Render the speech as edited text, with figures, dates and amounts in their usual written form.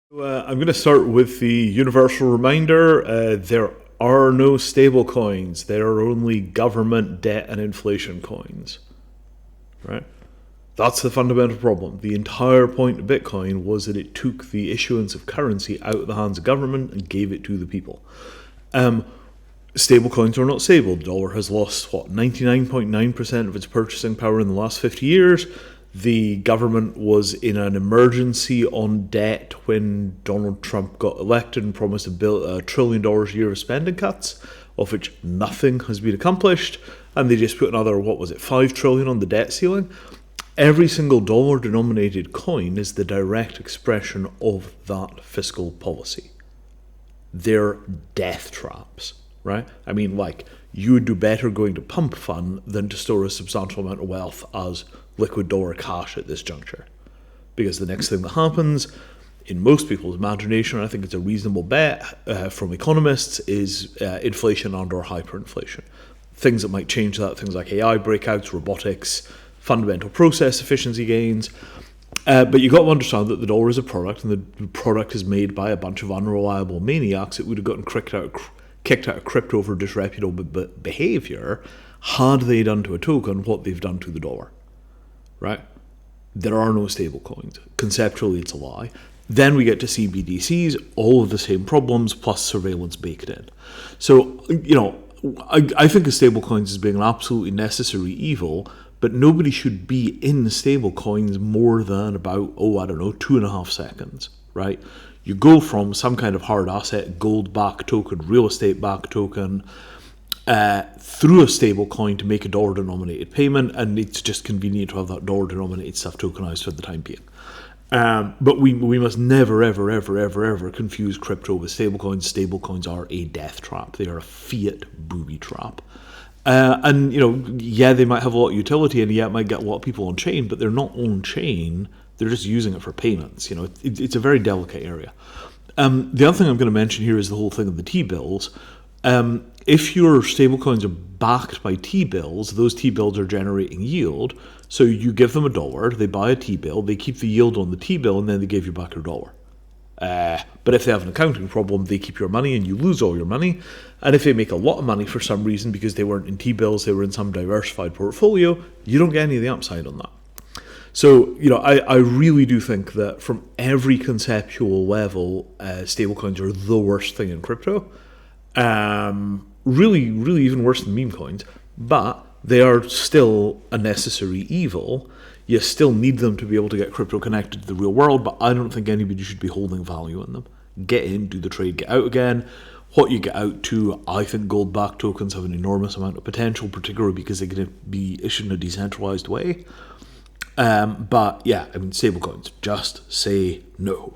I'm going to start with the universal reminder. There are no stable coins. There are only government debt and inflation coins. Right? That's the fundamental problem. The entire point of Bitcoin was that it took the issuance of currency out of the hands of government and gave it to the people. Stable coins are not stable. The dollar has lost, 99.9% of its purchasing power in the last 50 years. The government was in an emergency on debt when Donald Trump got elected and promised $1 trillion a year of spending cuts, of which nothing has been accomplished. And they just put another, $5 trillion on the debt ceiling. Every single dollar-denominated coin is the direct expression of that fiscal policy. They're death traps, right? I mean, you would do better going to pump fund than to store a substantial amount of wealth as liquid dollar cash at this juncture. Because the next thing that happens, in most people's imagination, I think it's a reasonable bet from economists, is inflation and/or hyperinflation. Things that might change that, things like AI breakouts, robotics, fundamental process efficiency gains. But you've got to understand that the dollar is a product, and the product is made by a bunch of unreliable maniacs that would have gotten kicked out of crypto for disreputable behavior had they done to a token what they've done to the dollar. Right? There are no stable coins. Conceptually, it's a lie. Then we get to CBDCs, all of the same problems, plus surveillance baked in. So, I think of stable coins as being an absolutely necessary evil, but nobody should be in stable coins more than about, 2.5 seconds, right? You go from some kind of hard asset, gold-backed token, real estate-backed token, through a stable coin to make a dollar-denominated payment, and it's just convenient to have that dollar-denominated stuff tokenized for the time being. But we must never, ever, ever, ever, ever confuse crypto with stablecoins. Stablecoins are a death trap. They are a fiat booby trap. They might have a lot of utility, and it might get a lot of people on chain, but they're not on chain. They're just using it for payments. It's a very delicate area. The other thing I'm going to mention here is the whole thing of the T-bills. If your stablecoins are backed by T-bills, those T-bills are generating yield. So you give them $1, they buy a T-bill, they keep the yield on the T-bill, and then they give you back your dollar. But if they have an accounting problem, they keep your money and you lose all your money. And if they make a lot of money for some reason because they weren't in T-bills, they were in some diversified portfolio, you don't get any of the upside on that. So, I really do think that from every conceptual level, stablecoins are the worst thing in crypto. Really, really even worse than meme coins. But they are still a necessary evil. You still need them to be able to get crypto connected to the real world, but I don't think anybody should be holding value in them. Get in, do the trade, get out again. What you get out to, I think gold-backed tokens have an enormous amount of potential, particularly because they're going to be issued in a decentralized way. Stablecoins, just say no.